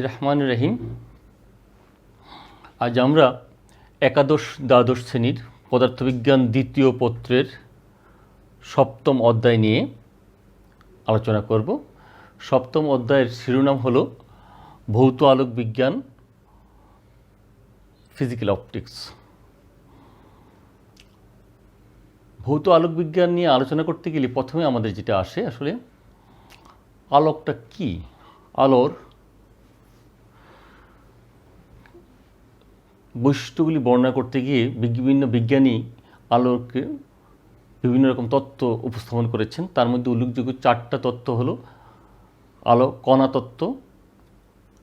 রহমানির রহিম। আজ আমরা একাদশ দ্বাদশ শ্রেণীর পদার্থবিজ্ঞান দ্বিতীয় পত্রের সপ্তম অধ্যায় নিয়ে আলোচনা করব। সপ্তম অধ্যায়ের শিরোনাম হলো ভৌত আলোক বিজ্ঞান, ফিজিক্যাল অপটিক্স। ভৌত আলোক বিজ্ঞান নিয়ে আলোচনা করতে গেলে প্রথমে আমাদের যেটা আসে, আসলে আলোকটা কি, আলোর বৈশিষ্ট্যগুলি বর্ণনা করতে গিয়ে বিভিন্ন বিজ্ঞানী আলোকে বিভিন্ন রকম তত্ত্ব উপস্থাপন করেছেন। তার মধ্যে উল্লেখযোগ্য 4টা তত্ত্ব হলো আলো কণা তত্ত্ব,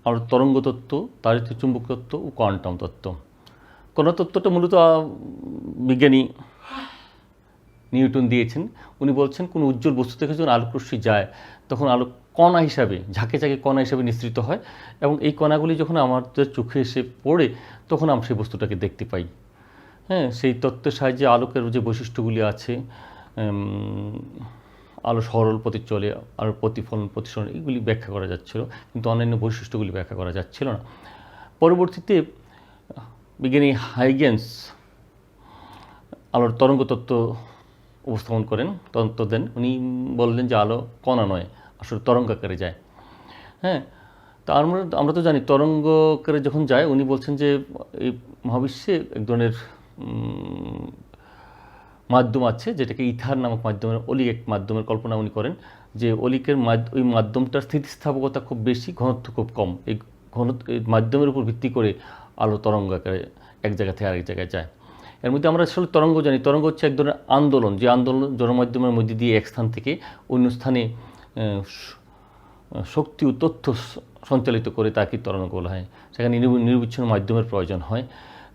আলোর তরঙ্গ তত্ত্ব, তাড়িত চুম্বক তত্ত্ব ও কোয়ান্টাম তত্ত্ব। কণা তত্ত্বটা মূলত বিজ্ঞানী নিউটন দিয়েছেন। উনি বলছেন কোনো উজ্জ্বল বস্তু থেকে যখন আলোকরশ্মি যায় তখন আলো কণা হিসাবে ঝাঁকে ঝাঁকে কণা হিসাবে নিঃসৃত হয়, এবং এই কণাগুলি যখন আমাদের চোখে এসে পড়ে তখন আমরা সেই বস্তুটাকে দেখতে পাই। হ্যাঁ, সেই তত্ত্বের সাহায্যে আলোকের যে বৈশিষ্ট্যগুলি আছে, আলো সরল পথে চলে, আলোর প্রতিফলন প্রতিসরণ, এগুলি ব্যাখ্যা করা যাচ্ছিল, কিন্তু অন্যান্য বৈশিষ্ট্যগুলি ব্যাখ্যা করা যাচ্ছিল না। পরবর্তীতে বিজ্ঞানী হাইগেন্স আলোর তরঙ্গ তত্ত্ব উপস্থাপন করেন, তত্ত্ব দেন। উনি বললেন যে আলো কণা নয়, আসলে তরঙ্গ আকারে যায়। হ্যাঁ, তা আমরা তো জানি তরঙ্গ আকারে যখন যায়, উনি বলছেন যে এই মহাবিশ্বে এক ধরনের মাধ্যম আছে যেটাকে ইথার নামক মাধ্যমের, অলিক এক মাধ্যমের কল্পনা উনি করেন, যে অলিকের ওই মাধ্যমটার স্থিতিস্থাপকতা খুব বেশি, ঘনত্ব খুব কম। এই মাধ্যমের উপর ভিত্তি করে আলো তরঙ্গ আকারে এক জায়গা থেকে আরেক জায়গায় যায়। এর মধ্যে আমরা আসলে তরঙ্গ জানি, তরঙ্গ হচ্ছে এক ধরনের আন্দোলন, যে আন্দোলন জনমাধ্যমের মধ্যে দিয়ে এক স্থান থেকে অন্য স্থানে শক্তি ও তথ্য সঞ্চালিত করে তাকে তরঙ্গ বলা হয়। সেখানে নিরবিচ্ছিন্ন মাধ্যমের প্রয়োজন হয়।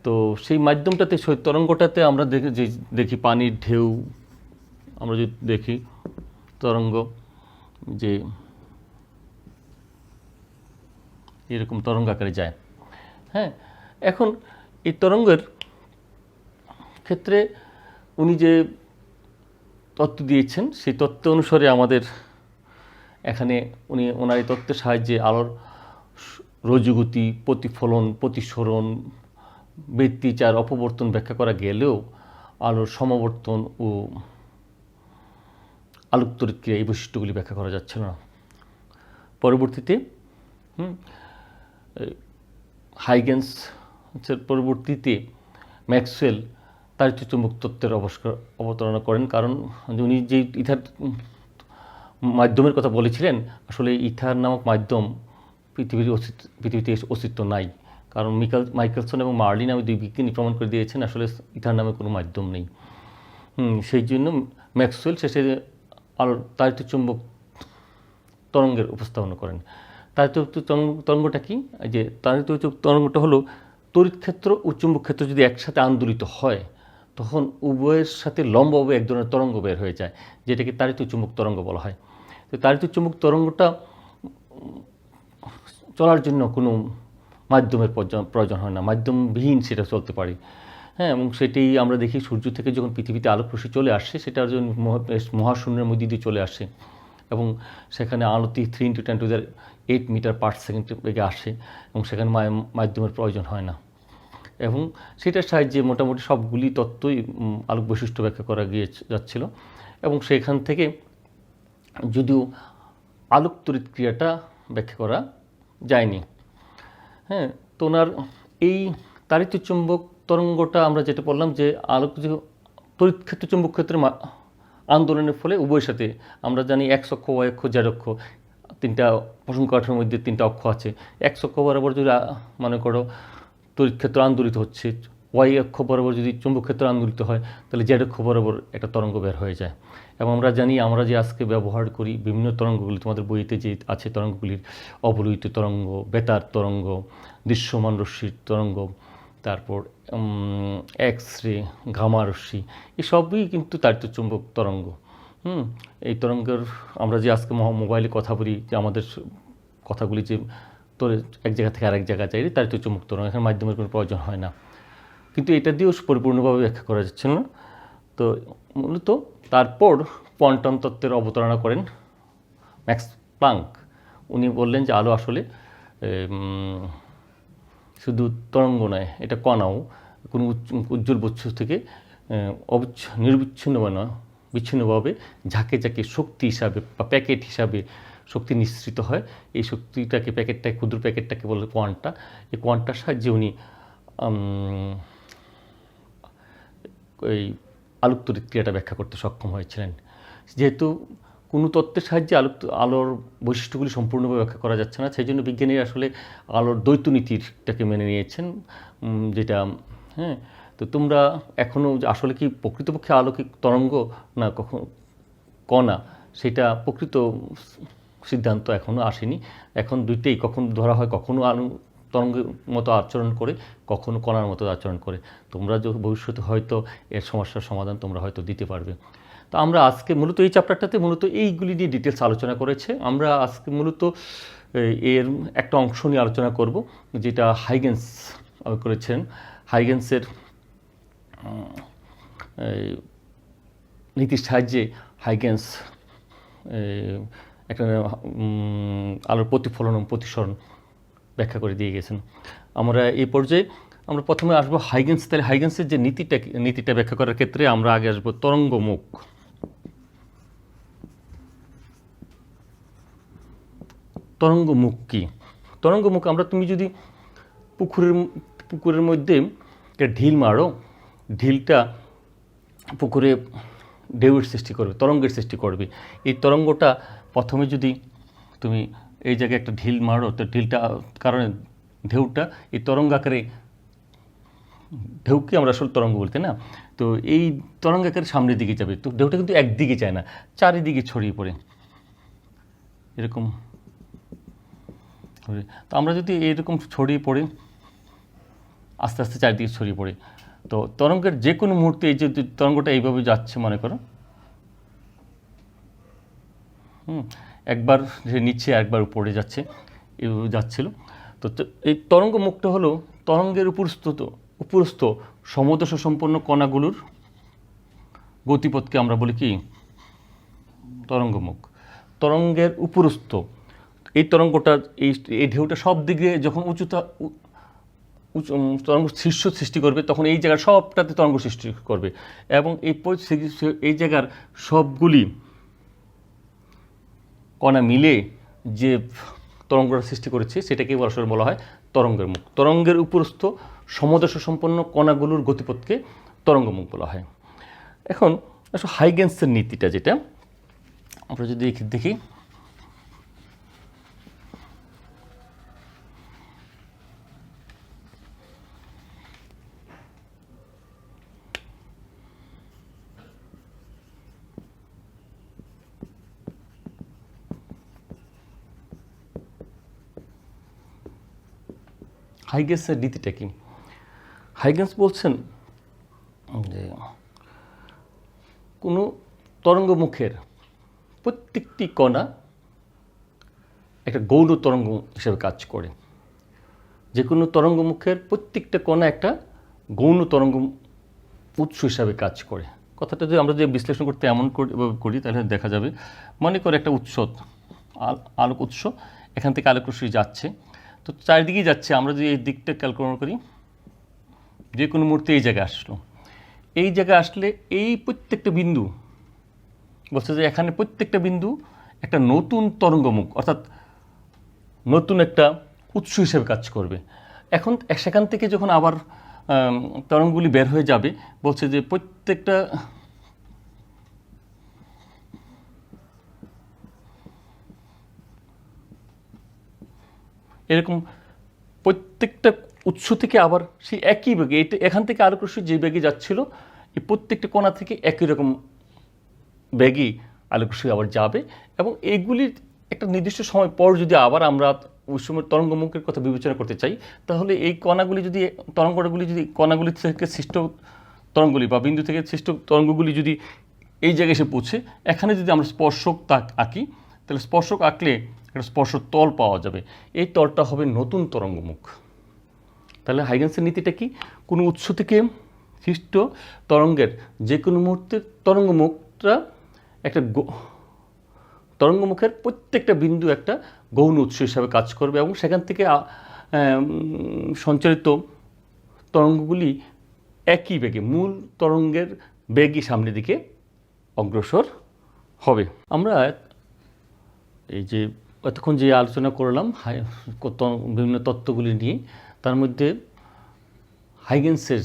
তো সেই মাধ্যমটাতে, সেই তরঙ্গটাতে আমরা দেখি পানির ঢেউ, আমরা যদি দেখি তরঙ্গ যে এরকম তরঙ্গ আকারে যায়। হ্যাঁ, এখন এই তরঙ্গের ক্ষেত্রে উনি যে তত্ত্ব দিয়েছেন সেই তত্ত্ব অনুসারে আমাদের এখানে ওনার এই তত্ত্বের সাহায্যে আলোর রজ্জুগতি, প্রতিফলন, প্রতিসরণ, ব্যতিচার, অপবর্তন ব্যাখ্যা করা গেলেও আলোর সমবর্তন ও আলোক তড়িৎ ক্রিয়া, এই বৈশিষ্ট্যগুলি ব্যাখ্যা করা যাচ্ছিল না। পরবর্তীতে হাইগেন্স পরবর্তীতে ম্যাক্সওয়েল তাড়িত চুম্বক তত্ত্বের অবতারণা করেন, কারণ উনি যে ইথার মাধ্যমের কথা বলেছিলেন, আসলে ইথার নামক মাধ্যম পৃথিবীতে অস্তিত্ব নাই। কারণ মাইকেলসন এবং মার্লি নামে 2 বিজ্ঞানী প্রমাণ করে দিয়েছেন আসলে ইথার নামে কোনো মাধ্যম নেই। সেই জন্য ম্যাক্সওয়েল শেষে আলোর তাড়িত চুম্বক তরঙ্গের উপস্থাপনা করেন। তাড়িত তরঙ্গটা কি? যে তাড়িত তরঙ্গটা হলো তড়িৎ ক্ষেত্র ও চুম্বক ক্ষেত্র যদি একসাথে আন্দোলিত হয় তখন উভয়ের সাথে লম্বভাবে এক ধরনের তরঙ্গ বের হয়ে যায়, যেটাকে তাড়িত চুম্বক তরঙ্গ বলা হয়। তো তাড়িত চুম্বক তরঙ্গটা চলার জন্য কোনো মাধ্যমের প্রয়োজন হয় না, মাধ্যমবিহীন সেটা চলতে পারে। হ্যাঁ, এবং সেটি আমরা দেখি সূর্য থেকে যখন পৃথিবীতে আলোকরশ্মি চলে আসে, সেটার জন্য মহাশূন্যের মধ্যে দিয়ে চলে আসে, এবং সেখানে আলোটি 3 × 10⁸ মিটার পার সেকেন্ড বেগে আসে, এবং সেখানে মাধ্যমের প্রয়োজন হয় না। এবং সেটার সাহায্যে মোটামুটি সবগুলি তত্ত্বই আলোক বৈশিষ্ট্য ব্যাখ্যা করা যাচ্ছিল, এবং সেখান থেকে যদিও আলোক তড়িৎ ক্রিয়াটা ব্যাখ্যা করা যায়নি। হ্যাঁ, তো ওনার এই তাড়িত চুম্বক তরঙ্গটা আমরা যেটা বললাম, যে আলোক যে তড়িৎ ক্ষেত্র চুম্বক ক্ষেত্রে আন্দোলনের ফলে উভয়ের সাথে, আমরা জানি এক্স অক্ষ, ওয়াই অক্ষ, জেড অক্ষ, 3টা প্রসঙ্গ কাঠার মধ্যে 3টা অক্ষ আছে। এক্স অক্ষ বরাবর যদি মনে করো তড়িৎ ক্ষেত্র আন্দোলিত হচ্ছে, ওয়াই অক্ষ বরাবর যদি চুম্বক ক্ষেত্র আন্দোলিত হয়, তাহলে জেড অক্ষ বরাবর একটা তরঙ্গ বের হয়ে যায়। এবং আমরা জানি, আমরা যে আজকে ব্যবহার করি বিভিন্ন তরঙ্গগুলি, তোমাদের বইতে যে আছে তরঙ্গগুলির, অবলোহিত তরঙ্গ, বেতার তরঙ্গ, দৃশ্যমান রশ্মির তরঙ্গ, তারপর এক্স রে, গামা রশ্মি, এসবই কিন্তু তাড়িত চুম্বক তরঙ্গ। এই তরঙ্গের আমরা যে আজকে মোবাইলে কথা বলি, যে আমাদের কথাগুলি যে এক জায়গা থেকে আরেক জায়গায় যাই, তাড়িত চুম্বক তরঙ্গ, এখানে মাধ্যমের কোনো প্রয়োজন হয় না। কিন্তু এটা দিয়েও পরিপূর্ণভাবে ব্যাখ্যা করা যাচ্ছে না। তো মূলত তারপর কোয়ান্টাম তত্ত্বের অবতারণা করেন ম্যাক্স প্লাঙ্ক। উনি বললেন যে আলো আসলে শুধু তরঙ্গ নয়, এটা কণাও কোনো উজ্জ্বল বস্তু থেকে বিচ্ছিন্নভাবে ঝাঁকে ঝাঁকে শক্তি হিসাবে বা প্যাকেট হিসাবে শক্তি নিঃসৃত হয়। এই শক্তিটাকে ক্ষুদ্র প্যাকেটটাকে বলে কোয়ান্টা। এই কোয়ান্টার সাহায্যে উনি এই আলোকতড়িৎ ক্রিয়াটা ব্যাখ্যা করতে সক্ষম হয়েছিলেন। যেহেতু কোনো তত্ত্বের সাহায্যে আলোর বৈশিষ্ট্যগুলি সম্পূর্ণভাবে ব্যাখ্যা করা যাচ্ছে না, সেই জন্য বিজ্ঞানীরা আসলে আলোর দ্বৈত নীতিটাকে মেনে নিয়েছেন, যেটা তো তোমরা এখনও আসলে কি প্রকৃতপক্ষে আলো কি তরঙ্গ না কণা, সেটা প্রকৃত সিদ্ধান্ত এখনও আসেনি। এখন দুইটাই কখন ধরা হয়, কখনো তরঙ্গের মতো আচরণ করে, কখনো কণার মতো আচরণ করে। তোমরা ভবিষ্যতে হয়তো এর সমস্যার সমাধান তোমরা হয়তো দিতে পারবে। তো আমরা আজকে মূলত এই চ্যাপ্টারটাতে মূলত এইগুলি নিয়ে ডিটেলস আলোচনা করেছে। আমরা আজকে মূলত এর একটা অংশ নিয়ে আলোচনা করব, যেটা হাইগেন্স করেছেন। হাইগেন্সের নীতির সাহায্যে হাইগেন্স একটা আলোর প্রতিফলন এবং প্রতিসরণ ব্যাখ্যা করে দিয়ে গেছেন। আমরা এই পর্যায়ে আমরা প্রথমে আসবো হাইগেন্স। তাহলে হাইগেন্সের যে নীতিটা ব্যাখ্যা করার ক্ষেত্রে আমরা আগে আসবো তরঙ্গমুখ। তরঙ্গমুখ কি? তরঙ্গমুখ তুমি যদি পুকুরের মধ্যে একটা ঢিল মারো, ঢিলটা পুকুরে ঢেউয়ের সৃষ্টি করবে, তরঙ্গের সৃষ্টি করবে। এই তরঙ্গটা প্রথমে যদি তুমি এই জায়গায় একটা ঢিল মারো, তো ঢিলটা কারণে ঢেউটা এই তরঙ্গ আকারে, ঢেউকে আমরা আসলে তরঙ্গ বলতে না, তো এই তরঙ্গ আকারে সামনের দিকে যাবে। তো ঢেউটা কিন্তু একদিকে যায় না, চারিদিকে ছড়িয়ে পড়ে এরকম। তো আমরা যদি এইরকম ছড়িয়ে পড়ে আস্তে আস্তে চারিদিকে ছড়িয়ে পড়ে, তো তরঙ্গের যে কোনো মুহূর্তে এই যে তরঙ্গটা এইভাবে যাচ্ছে মনে করো, একবার যে নিচে একবার উপরে যাচ্ছে, এইভাবে যাচ্ছিল। তো এই তরঙ্গ মুখটা হলো তরঙ্গের উপরস্থ সমদশা সম্পন্ন কণাগুলোর গতিপথকে আমরা বলি কি? তরঙ্গমুখ। তরঙ্গের উপরস্থ এই তরঙ্গটা, এই ঢেউটা সব দিকে যখন তরঙ্গ সৃষ্টি করবে, তখন এই জায়গার সবটাতে তরঙ্গ সৃষ্টি করবে, এবং এই জায়গার সবগুলি কণা মিলে যে তরঙ্গটা সৃষ্টি করেছে সেটাকে আসলে বলা হয় তরঙ্গের মুখ। তরঙ্গের উপরস্থ সমদশা সম্পন্ন কণাগুলোর গতিপথকে তরঙ্গমুখ বলা হয়। এখন আসলে হাইগেন্সের নীতিটা, যেটা আমরা যদি দেখি, হাইগেন্সের নীতিটা কি? হাইগেন্স বলছেন যে কোনো তরঙ্গমুখের প্রত্যেকটি কণা একটা গৌণ তরঙ্গ হিসেবে কাজ করে। যে কোনো তরঙ্গমুখের প্রত্যেকটা কণা একটা গৌণ তরঙ্গ উৎস হিসাবে কাজ করে। কথাটা যদি আমরা বিশ্লেষণ করতে এমন করি, তাহলে দেখা যাবে, মনে করে একটা উৎস, আলোক উৎস, এখান থেকে আলোক রশ্মি যাচ্ছে, তো চারিদিকেই যাচ্ছে। আমরা যদি এই দিকটা ক্যালকুলেট করি, যে কোনো মুহূর্তে এই জায়গায় আসলো, এই জায়গায় আসলে এই প্রত্যেকটা বিন্দু বলছে যে এখানে প্রত্যেকটা বিন্দু একটা নতুন তরঙ্গমুখ, অর্থাৎ নতুন একটা উৎস হিসেবে কাজ করবে। এখন সেখান থেকে যখন আবার তরঙ্গগুলি বের হয়ে যাবে, বলছে যে প্রত্যেকটা এরকম প্রত্যেকটা উৎস থেকে আবার সেই একই বেগে, এখান থেকে আলোক রশ্মি যে বেগে যাচ্ছিল, এই প্রত্যেকটা কণা থেকে একই রকম বেগেই আলোক রশ্মি আবার যাবে, এবং এইগুলির একটা নির্দিষ্ট সময় পর যদি আবার আমরা ওই সময় তরঙ্গমুখের কথা বিবেচনা করতে চাই, তাহলে এই কণাগুলি যদি, তরঙ্গগুলি যদি কণাগুলি থেকে সৃষ্ট তরঙ্গগুলি বা বিন্দু থেকে সৃষ্ট তরঙ্গগুলি যদি এই জায়গায় এসে পৌঁছে, এখানে যদি আমরা স্পর্শক আঁকি, তাহলে স্পর্শক আঁকলে একটা স্পর্শ তল পাওয়া যাবে। এই তলটা হবে নতুন তরঙ্গমুখ। তাহলে হাইগেন্সের নীতিটা কি? কোনো উৎস থেকে সৃষ্ট তরঙ্গের যে কোনো মুহূর্তে তরঙ্গমুখটা একটা তরঙ্গমুখের প্রত্যেকটা বিন্দু একটা গৌণ উৎস হিসাবে কাজ করবে এবং সেখান থেকে সঞ্চারিত তরঙ্গগুলি একই বেগে মূল তরঙ্গের বেগই সামনের দিকে অগ্রসর হবে। আমরা এই যে এতক্ষণ যে আলোচনা করলাম বিভিন্ন তত্ত্বগুলি নিয়ে, তার মধ্যে হাইগেন্সের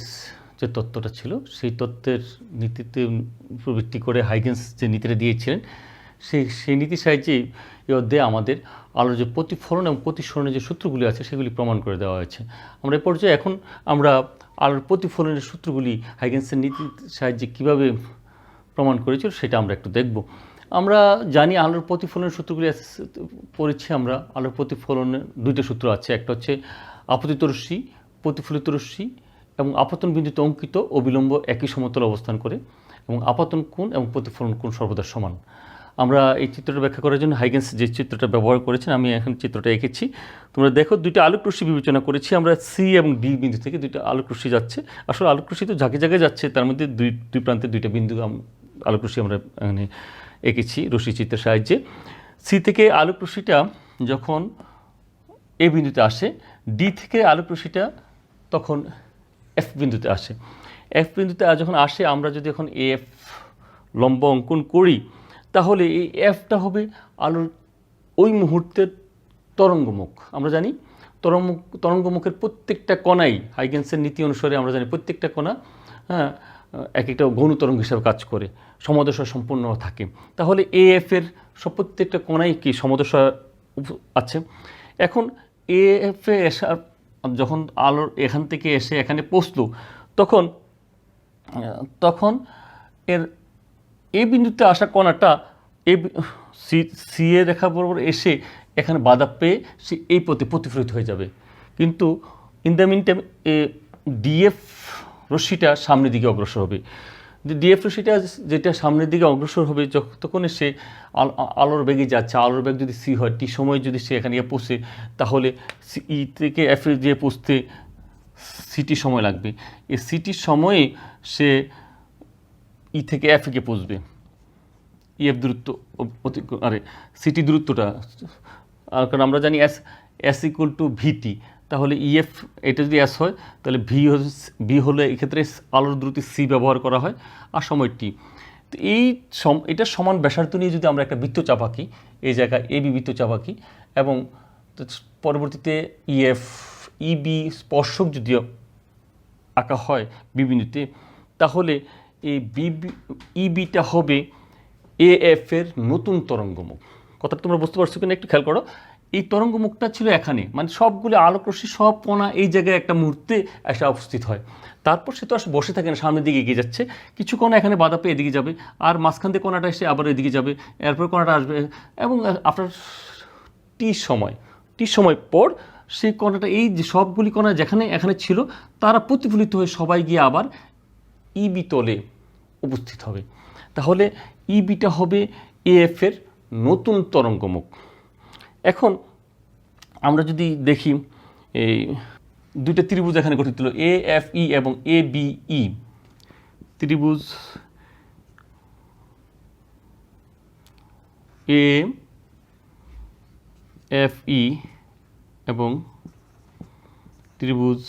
যে তত্ত্বটা ছিল সেই তত্ত্বের নীতিতে ভিত্তি করে হাইগেন্স যে নীতিটা দিয়েছিলেন সেই নীতি সাহায্যে এই অধ্যায়ে আমাদের আলোর যে প্রতিফলন এবং প্রতিসরণের যে সূত্রগুলি আছে সেগুলি প্রমাণ করে দেওয়া হয়েছে। আমরা এই পর্যায়ে এখন আমরা আলোর প্রতিফলনের সূত্রগুলি হাইগেন্সের নীতির সাহায্যে কীভাবে প্রমাণ করেছিল সেটা আমরা একটু দেখব। আমরা জানি আলোর প্রতিফলনের সূত্রগুলি পড়েছি আমরা। আলোর প্রতিফলনের দুইটা সূত্র আছে, একটা হচ্ছে আপতিত রশ্মি, প্রতিফলিত রশ্মি এবং আপতন বিন্দুতে অঙ্কিত অবিলম্ব একই সমতলে অবস্থান করে এবং আপতন কোণ এবং প্রতিফলন কোণ সর্বদা সমান। আমরা এই চিত্রটা ব্যাখ্যা করার জন্য হাইগেন্স যে চিত্রটা ব্যবহার করেছেন আমি এখন চিত্রটা এঁকেছি। তোমরা দেখো দুইটা আলোক রশ্মি বিবেচনা করেছি আমরা, সি এবং ডি বিন্দু থেকে দুইটা আলোক রশ্মি যাচ্ছে। আসলে আলোক রশ্মি তো জায়গায় জায়গায় যাচ্ছে, তার মধ্যে দুই প্রান্তে দুইটা বিন্দু আলোক রশ্মি আমরা এখানে এঁকেছি রশ্মি চিত্রের সাহায্যে। সি থেকে আলোক রশ্মিটা যখন এ বিন্দুতে আসে, ডি থেকে আলোক রশ্মিটা তখন এফ বিন্দুতে আসে। এফ বিন্দুতে যখন আসে, আমরা যদি এখন এফ লম্ব অঙ্কন করি তাহলে এই এফটা হবে আলোর ওই মুহূর্তের তরঙ্গমুখ। আমরা জানি তরঙ্গমুখের প্রত্যেকটা কণাই হাইগেন্সের নীতি অনুসারে আমরা জানি প্রত্যেকটা কণা এক একটা গৌণ তরঙ্গ হিসাবে কাজ করে, সমদশা সম্পূর্ণ থাকে। তাহলে এ এফের প্রত্যেকটা কণাই কি সমদশা আছে। এখন এ এফে এসার যখন আলোর এখান থেকে এসে এখানে পৌঁছলো তখন এর এ বিন্দুতে আসা কণাটা সি এ রেখা বরাবর এসে এখানে বাধা পেয়ে সে এই পথে প্রতিফলিত হয়ে যাবে। কিন্তু in the meantime DF রশ্মিটা সামনের দিকে অগ্রসর হবে। ডিএফ রশ্মিটা যেটা সামনের দিকে অগ্রসর হবে যতক্ষণ সে আলোর বেগে যাচ্ছে, আলোর বেগ যদি সি হয়, টি সময় যদি সে এখানে গিয়ে পৌঁছে তাহলে ই থেকে এফে গিয়ে পৌঁছতে সিটি সময় লাগবে। এই সিটির সময়ে সে ই থেকে এফে গিয়ে পৌঁছবে। ইএফ দূরত্ব সিটি দূরত্বটা, কারণ আমরা জানি এস ইকুয়াল টু ভিটি, তাহলে ইএফ এটা যদি এস হয় তাহলে ভি হলে এক্ষেত্রে আলোর দ্রুতি সি ব্যবহার করা হয় আর সময় টি। তো এটা সমান ব্যাসার্ধ নিয়ে যদি আমরা একটা বৃত্ত চাপ আঁকি, এই জায়গায় এবি বৃত্ত চাপ আঁকি এবং পরবর্তীতে ইএফ ইবি স্পর্শক যদি আঁকা হয় বি বিন্দুতে, তাহলে এই ইবিটা হবে এ এফ এর নতুন তরঙ্গমুখ। কথাটা তোমরা বুঝতে পারছো কিনা একটু খেয়াল করো। এই তরঙ্গমুখটা ছিল এখানে, মানে সবগুলো আলোক রশ্মি সব কণা এই জায়গায় একটা মুহূর্তে এসে উপস্থিত হয়। তারপর সে তো আসলে বসে থাকে না, সামনের দিকে এগিয়ে যাচ্ছে, কিছু কণা এখানে বাধা পেয়ে এদিকে যাবে, আর মাঝখান থেকে কণাটা এসে আবার এদিকে যাবে, এরপর কণাটা আসবে এবং আপনার টি সময় পর সেই কণাটা এই যে সবগুলি কণা যেখানে এখানে ছিল তারা প্রতিফলিত হয়ে সবাই গিয়ে আবার ইবি তলে উপস্থিত হবে। তাহলে ইবিটা হবে এএফ এর নতুন তরঙ্গমুখ। এখন আমরা যদি দেখি এই দুইটা ত্রিভুজ এখানে গঠিত হলো এ এফ ই এবং এ বি ই ত্রিভুজ এ এফ ই এবং ত্রিভুজ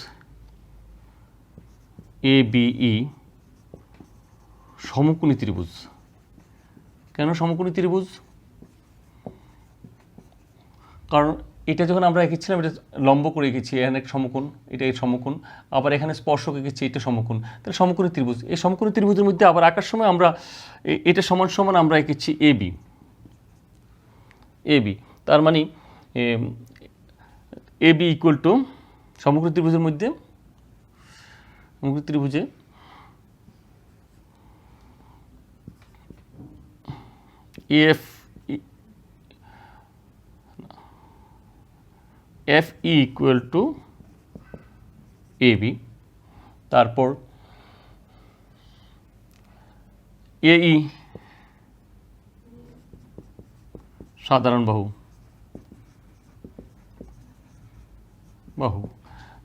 এ বি ই সমকোণী ত্রিভুজ। কেন সমকোণী ত্রিভুজ? কারণ এটা যখন আমরা এঁকেছিলাম এটা লম্ব করে এঁকেছি, এখানে সমকোণ, এটা এর সমকোণ, আবার এখানে স্পর্শক এঁকেছি, এটা সমকোণ, তাহলে সমকোণী ত্রিভুজ। এই সমকোণী ত্রিভুজের মধ্যে আবার আঁকার সময় আমরা এটা সমান সমান আমরা এঁকেছি এবি, তার মানে এবি ইকুয়াল টু সমকোণী ত্রিভুজের মধ্যে সমকোণী ত্রিভুজে F F E equal to AB, তারপর এই সাধারণ বাহু,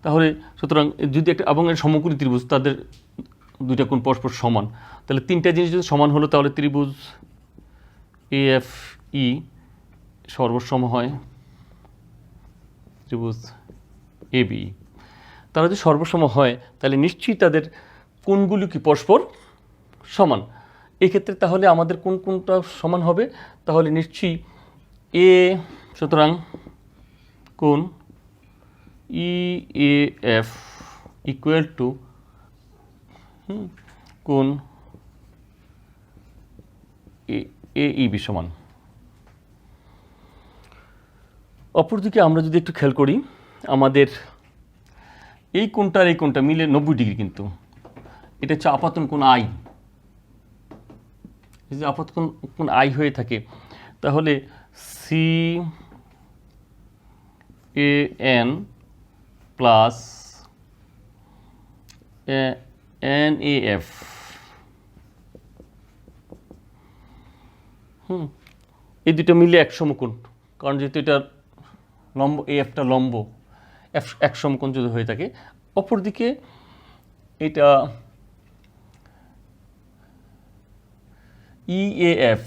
তাহলে সুতরাং যদি একটা এবং এর সমকোণী ত্রিভুজ, তাদের দুইটা কোণ পরস্পর সমান, তাহলে তিনটা জিনিস যদি সমান হলো তাহলে ত্রিভুজ এ এফ ই সর্বসম হয় ত্রিভুজ এবি, তারা যদি সর্বসম হয় তাহলে নিশ্চয়ই তাদের কোণগুলি কি পরস্পর সমান। এক্ষেত্রে তাহলে আমাদের কোনটা সমান হবে? তাহলে নিশ্চয়ই এ, সুতরাং কোণ EAF ইকুয়াল টু কোণ AEB সমান। অপরদিকে আমরা যদি একটু খেয়াল করি, আমাদের এই কোণটা আর এই কোণটা মিলে 90 ডিগ্রি, কিন্তু এটা হচ্ছে আপাতন কোণ আই। যদি আপাতন কোণ আই হয়ে থাকে তাহলে CAN প্লাস NAF এই দুটো মিলে এক সমকোণ, কারণ যেহেতু এটা লম্ব, AFটা লম্ব, এক সমকোণ যদি হয়ে থাকে। অপরদিকে এটা EAF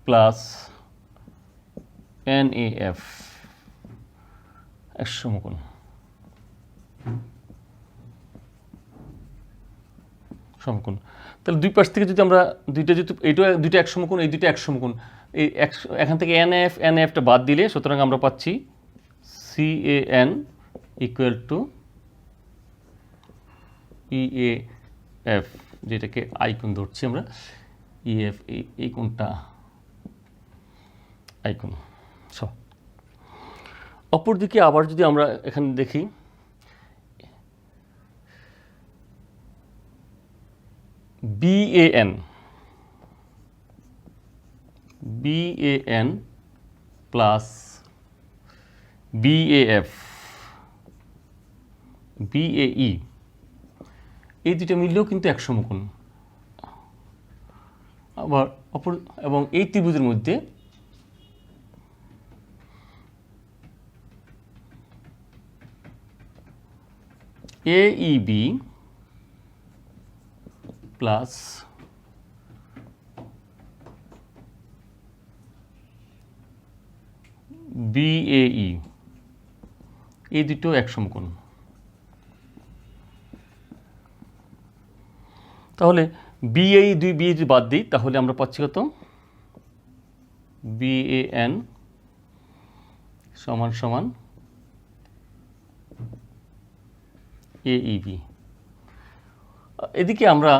প্লাস NAF এক সমকোণ। সমকোণ, তাহলে দুই পাশ থেকে যদি আমরা দুইটা এক সমকোণ, এই দুইটা এক সমকোণ, এই এখান থেকে NAFটা বাদ দিলে, সুতরাং আমরা পাচ্ছি CAN ইকুয়াল টু EAF, যেটাকে আই কোণ ধরছি আমরা, EF এই কোণটা আই কোণ। অপরদিকে আবার যদি আমরা এখানে দেখি, BAN প্লাস BAF BAE এই দুটো মিললেও কিন্তু এক সমকোণ। আবার এবং এই ত্রিভুজের মধ্যে AEB প্লাস BAE এই দুটো এক সমকোণ। তাহলে BAE যদি বাদ দিই তাহলে আমরা পাচ্ছি কত? BAN সমান সমান AEB। এদিকে আমরা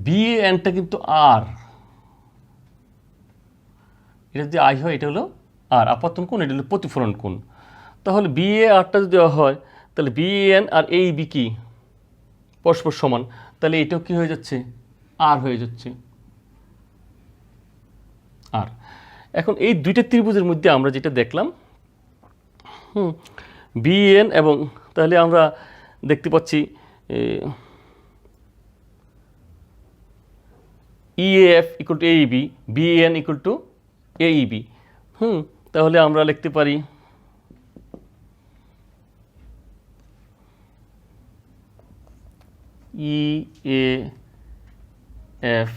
BANটা কিন্তু আর, এটা যদি আই হয় এটা হলো আর আপাতন কোণ, এটা হলো প্রতিফলন কোণ। তাহলে BARটা যদি দেওয়া হয় তাহলে BAN আর AEB কি পরস্পর সমান, তাহলে এটাও কি হয়ে যাচ্ছে? আর হয়ে যাচ্ছে আর। এখন এই দুইটা ত্রিভুজের মধ্যে আমরা যেটা দেখলাম, BAN এবং, তাহলে আমরা দেখতে পাচ্ছি EAF equal to AEB, BAN equal to AEB। তাহলে আমরা লিখতে পারি EAF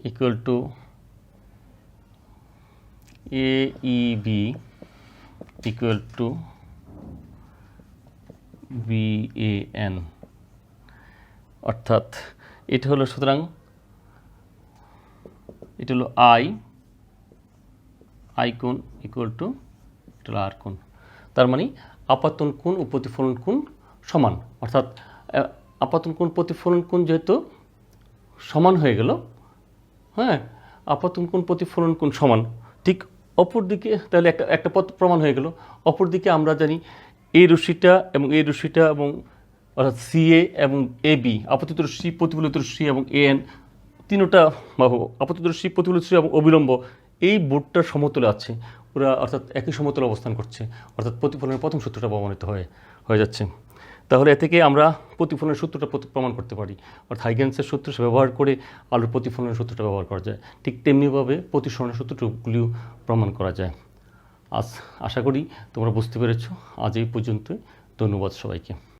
equal to AEB equal to BAN, অর্থাৎ এটা হলো, সুতরাং এটা হলো আই কোণ ইকুয়াল টু এটা হলো আর কোণ। তার মানে আপাতন কোণ ও প্রতিফলন কোণ সমান, অর্থাৎ আপাতন কোণ প্রতিফলন কোণ যেহেতু সমান হয়ে গেল, হ্যাঁ, আপাতন কোণ প্রতিফলন কোণ সমান, ঠিক অপরদিকে তাহলে একটা পথ প্রমাণ হয়ে গেল। অপরদিকে আমরা জানি এই রশ্মিটা এবং এই রশ্মিটা এবং অর্থাৎ CA এবং AB, আপতিত রশ্মি, প্রতিফলিত রশ্মি এবং AN, তিনটা বাহু, আপতিত রশ্মি, প্রতিফলিত রশ্মি এবং অবিলম্ব এই বোর্ডটার সমতলে আছে, ওরা অর্থাৎ একই সমতলে অবস্থান করছে, অর্থাৎ প্রতিফলনের প্রথম সূত্রটা প্রমাণিত হয়ে যাচ্ছে। তাহলে এ থেকে আমরা প্রতিফলনের সূত্রটা প্রমাণ করতে পারি, অর্থাৎ হাইগেন্সের সূত্র ব্যবহার করে আলোর প্রতিফলনের সূত্রটা ব্যবহার করা যায়, ঠিক তেমনিভাবে প্রতিসরণের সূত্রগুলিও প্রমাণ করা যায়। আশা করি তোমরা বুঝতে পেরেছো। আজ এই পর্যন্তই। ধন্যবাদ সবাইকে।